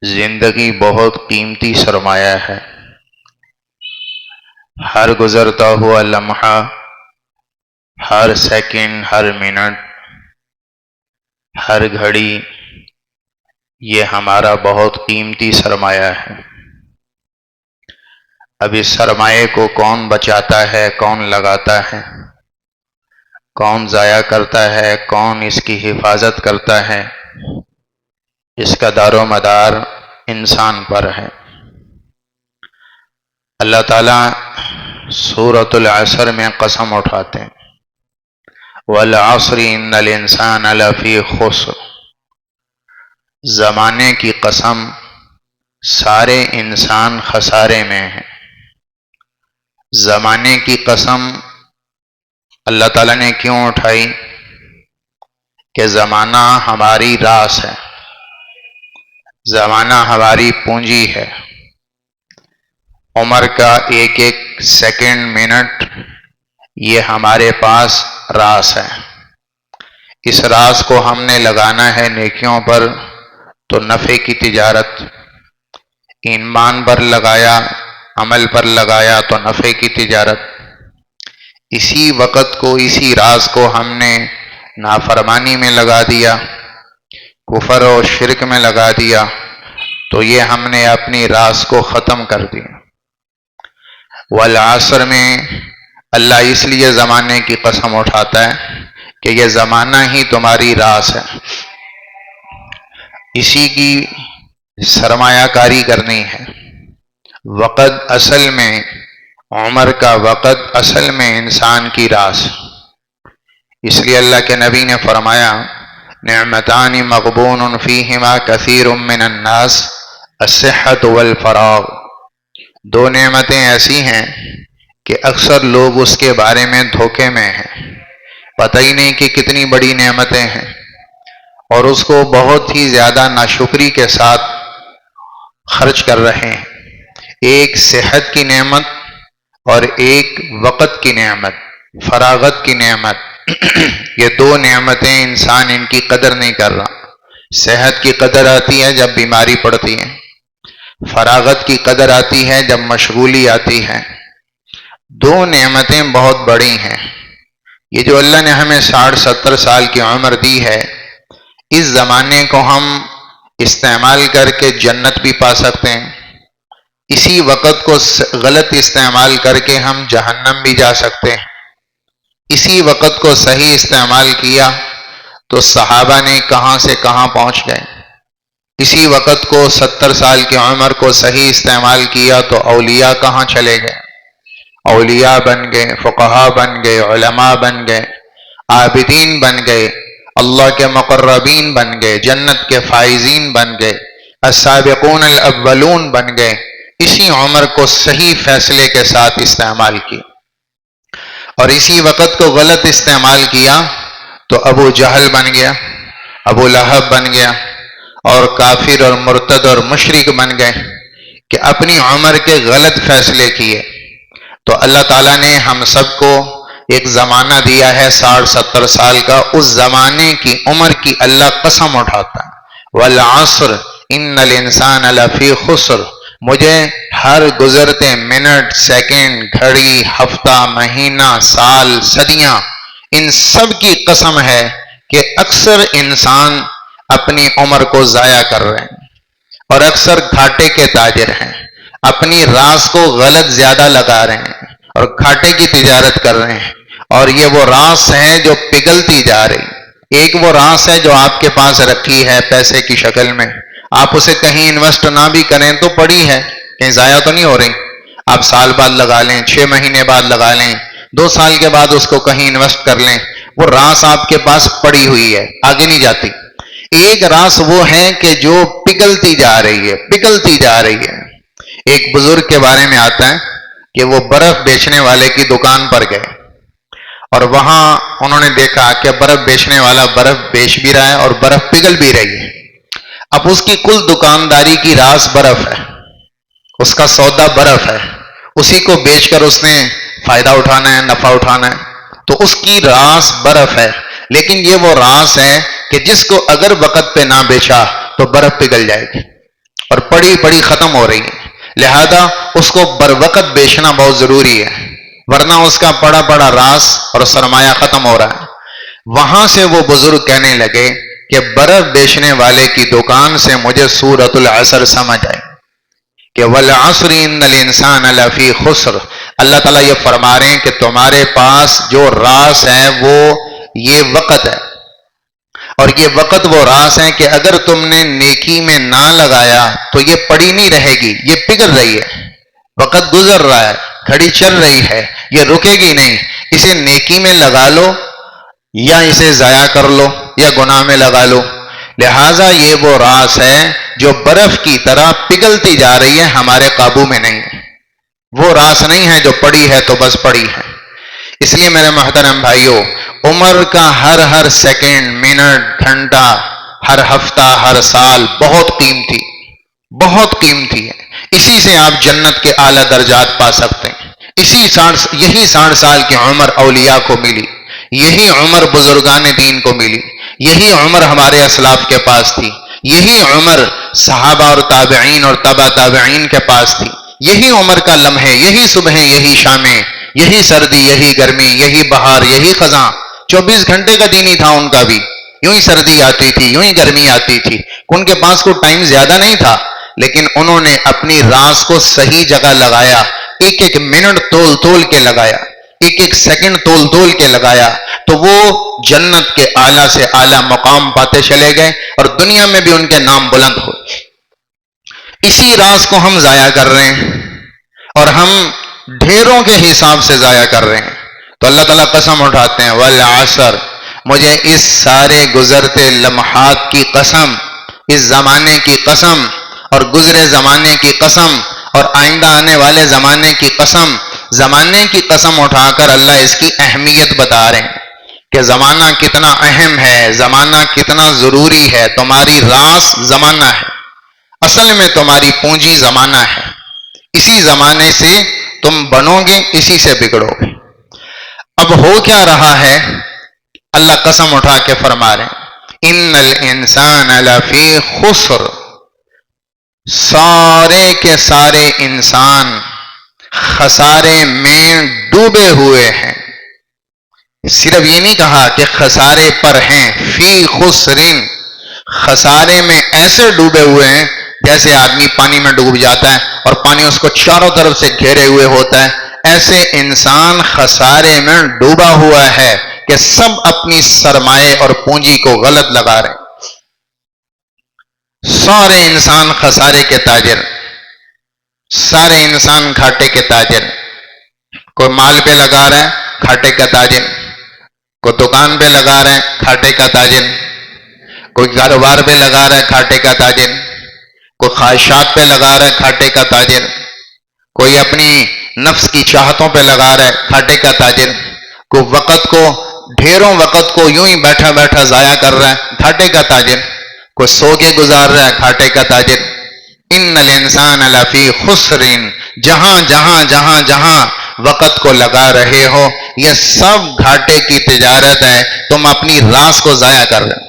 زندگی بہت قیمتی سرمایہ ہے۔ ہر گزرتا ہوا لمحہ، ہر سیکنڈ، ہر منٹ، ہر گھڑی، یہ ہمارا بہت قیمتی سرمایہ ہے۔ اب اس سرمایہ کو کون بچاتا ہے، کون لگاتا ہے، کون ضائع کرتا ہے، کون اس کی حفاظت کرتا ہے، اس کا دار و مدار انسان پر ہے۔ اللہ تعالیٰ سورۃ العصر میں قسم اٹھاتے ہیں، وَالْعَصْرِ إِنَّ الْإِنسَانَ لَفِي خُسْرٍ۔ زمانے کی قسم، سارے انسان خسارے میں ہیں۔ زمانے کی قسم اللہ تعالیٰ نے کیوں اٹھائی؟ کہ زمانہ ہماری راس ہے، زمانہ ہماری پونجی ہے۔ عمر کا ایک ایک سیکنڈ، منٹ، یہ ہمارے پاس راس ہے۔ اس راس کو ہم نے لگانا ہے نیکیوں پر تو نفع کی تجارت، ایمان پر لگایا، عمل پر لگایا تو نفع کی تجارت۔ اسی وقت کو، اسی راز کو ہم نے نافرمانی میں لگا دیا، کفر و شرک میں لگا دیا، تو یہ ہم نے اپنی راز کو ختم کر دیا۔ والعصر میں اللہ اس لیے زمانے کی قسم اٹھاتا ہے کہ یہ زمانہ ہی تمہاری راز ہے، اسی کی سرمایہ کاری کرنی ہے۔ وقت اصل میں، عمر کا وقت اصل میں انسان کی راس۔ اس لیے اللہ کے نبی نے فرمایا، نعمتان مغبون فیہما کثیر من الناس، الصحۃ والفراغ۔ دو نعمتیں ایسی ہیں کہ اکثر لوگ اس کے بارے میں دھوکے میں ہیں، پتہ ہی نہیں کہ کتنی بڑی نعمتیں ہیں، اور اس کو بہت ہی زیادہ ناشکری کے ساتھ خرچ کر رہے ہیں۔ ایک صحت کی نعمت اور ایک وقت کی نعمت، فراغت کی نعمت، یہ دو نعمتیں انسان ان کی قدر نہیں کر رہا۔ صحت کی قدر آتی ہے جب بیماری پڑتی ہے، فراغت کی قدر آتی ہے جب مشغولی آتی ہے۔ دو نعمتیں بہت بڑی ہیں۔ یہ جو اللہ نے ہمیں 60-70 سال کی عمر دی ہے، اس زمانے کو ہم استعمال کر کے جنت بھی پا سکتے ہیں، اسی وقت کو غلط استعمال کر کے ہم جہنم بھی جا سکتے ہیں۔ اسی وقت کو صحیح استعمال کیا تو صحابہ نے کہاں سے کہاں پہنچ گئے۔ اسی وقت کو 70 سال کی عمر کو صحیح استعمال کیا تو اولیاء کہاں چلے گئے۔ اولیاء بن گئے، فقہاء بن گئے، علماء بن گئے، عابدین بن گئے، اللہ کے مقربین بن گئے، جنت کے فائزین بن گئے، السابقون الاولون بن گئے۔ اسی عمر کو صحیح فیصلے کے ساتھ استعمال کیا، اور اسی وقت کو غلط استعمال کیا تو ابو جہل بن گیا، ابو لہب بن گیا، اور کافر اور مرتد اور مشرک بن گئے کہ اپنی عمر کے غلط فیصلے کیے۔ تو اللہ تعالیٰ نے ہم سب کو ایک زمانہ دیا ہے 60-70 سال کا، اس زمانے کی عمر کی اللہ قسم اٹھاتا ہے، والعصر ان الانسان لفی خسر۔ مجھے ہر گزرتے منٹ، سیکنڈ، گھڑی، ہفتہ، مہینہ، سال، صدیاں، ان سب کی قسم ہے کہ اکثر انسان اپنی عمر کو ضائع کر رہے ہیں، اور اکثر گھاٹے کے تاجر ہیں، اپنی راس کو غلط زیادہ لگا رہے ہیں اور گھاٹے کی تجارت کر رہے ہیں۔ اور یہ وہ راس ہے جو پگھلتی جا رہی۔ ایک وہ راس ہے جو آپ کے پاس رکھی ہے پیسے کی شکل میں، آپ اسے کہیں انویسٹ نہ بھی کریں تو پڑی ہے، کہیں ضائع تو نہیں ہو رہی۔ آپ سال بعد لگا لیں، 6 مہینے بعد لگا لیں، 2 سال کے بعد اس کو کہیں انویسٹ کر لیں، وہ راس آپ کے پاس پڑی ہوئی ہے، آگے نہیں جاتی۔ ایک راس وہ ہے کہ جو پگھلتی جا رہی ہے، پگھلتی جا رہی ہے۔ ایک بزرگ کے بارے میں آتا ہے کہ وہ برف بیچنے والے کی دکان پر گئے، اور وہاں انہوں نے دیکھا کہ برف بیچنے والا برف بیچ بھی رہا ہے اور برف پگھل بھی رہی ہے۔ اب اس کی کل دکانداری کی راس برف ہے، اس کا سودا برف ہے، اسی کو بیچ کر اس نے فائدہ اٹھانا ہے، نفع اٹھانا ہے، تو اس کی راس برف ہے۔ لیکن یہ وہ راس ہے کہ جس کو اگر وقت پہ نہ بیچا تو برف پگھل جائے گی، اور پڑی پڑی ختم ہو رہی ہے، لہذا اس کو بر وقت بیچنا بہت ضروری ہے، ورنہ اس کا پڑا پڑا راس اور سرمایہ ختم ہو رہا ہے۔ وہاں سے وہ بزرگ کہنے لگے کہ برف بیچنے والے کی دکان سے مجھے سورۃ العصر سمجھ آئی کہ والعصر ان الانسان لفی خسر۔ اللہ تعالیٰ یہ فرما رہے ہیں کہ تمہارے پاس جو راز ہے وہ یہ وقت ہے، اور یہ وقت وہ راز ہے کہ اگر تم نے نیکی میں نہ لگایا تو یہ پڑی نہیں رہے گی، یہ پگھل رہی ہے، وقت گزر رہا ہے، گھڑی چل رہی ہے، یہ رکے گی نہیں، اسے نیکی میں لگا لو یا اسے ضائع کر لو یا گناہ میں لگا لو۔ لہٰذا یہ وہ راز ہے جو برف کی طرح پگھلتی جا رہی ہے، ہمارے قابو میں نہیں ہے، وہ راز نہیں ہے جو پڑی ہے تو بس پڑی ہے۔ اس لیے میرے محترم بھائیوں، عمر کا ہر سیکنڈ، منٹ، گھنٹہ، ہر ہفتہ، ہر سال بہت قیمتی ہے۔ اسی سے آپ جنت کے اعلیٰ درجات پا سکتے ہیں۔ یہی 60 سال کی عمر اولیاء کو ملی، یہی عمر بزرگان دین کو ملی، یہی عمر ہمارے اسلاف کے پاس تھی، یہی عمر صحابہ اور تابعین اور تبع تابعین کے پاس تھی، یہی عمر کا لمحے، یہی صبح، یہی شامیں، یہی سردی، یہی گرمی، یہی بہار، یہی خزاں۔ 24 گھنٹے کا دین ہی تھا ان کا بھی، یوں ہی سردی آتی تھی، یوں ہی گرمی آتی تھی، ان کے پاس کوئی ٹائم زیادہ نہیں تھا، لیکن انہوں نے اپنی راز کو صحیح جگہ لگایا، ایک ایک منٹ تول کے لگایا، ایک ایک سیکنڈ تول کے لگایا، تو وہ جنت کے اعلیٰ سے اعلیٰ مقام پاتے چلے گئے اور دنیا میں بھی ان کے نام بلند ہوئے۔ اسی راز کو ہم ضائع کر رہے ہیں، اور ہم ڈھیروں کے حساب سے ضائع کر رہے ہیں۔ تو اللہ تعالیٰ قسم اٹھاتے ہیں والعصر، مجھے اس سارے گزرتے لمحات کی قسم، اس زمانے کی قسم اور گزرے زمانے کی قسم اور آئندہ آنے والے زمانے کی قسم، زمانے کی قسم اٹھا کر اللہ اس کی اہمیت بتا رہے ہیں کہ زمانہ کتنا اہم ہے، زمانہ کتنا ضروری ہے۔ تمہاری راس زمانہ ہے، اصل میں تمہاری پونجی زمانہ ہے، اسی زمانے سے تم بنو گے، اسی سے بگڑو گے۔ اب ہو کیا رہا ہے؟ اللہ قسم اٹھا کے فرما رہے ہیں ان الانسان لفی خسر، سارے کے سارے انسان خسارے میں ڈوبے ہوئے ہیں۔ صرف یہ نہیں کہا کہ خسارے پر ہیں، فی خسرن، خسارے میں ایسے ڈوبے ہوئے ہیں جیسے آدمی پانی میں ڈوب جاتا ہے اور پانی اس کو چاروں طرف سے گھیرے ہوئے ہوتا ہے، ایسے انسان خسارے میں ڈوبا ہوا ہے کہ سب اپنی سرمایہ اور پونجی کو غلط لگا رہے ہیں۔ سارے انسان خسارے کے تاجر، سارے انسان گھاٹے کے تاجر، کوئی مال پہ لگا رہا ہے گھاٹے کا تاجر، کوئی دکان پہ لگا رہا ہے گھاٹے کا تاجر، کوئی کاروبار پہ لگا رہا ہے گھاٹے کا تاجر، کوئی خواہشات پہ لگا رہا ہے گھاٹے کا تاجر، کوئی اپنی نفس کی چاہتوں پہ لگا رہا ہے گھاٹے کا تاجر، کوئی وقت کو، ڈھیروں وقت کو یوں ہی بیٹھا بیٹھا ضائع کر رہا ہے گھاٹے کا تاجر، کوئی سو کے گزار رہا ہے گھاٹے کا تاجر۔ ان الانسان لفی خسر، جہاں وقت کو لگا رہے ہو یہ سب گھاٹے کی تجارت ہے، تم اپنی راس کو ضائع کر رہے ہو۔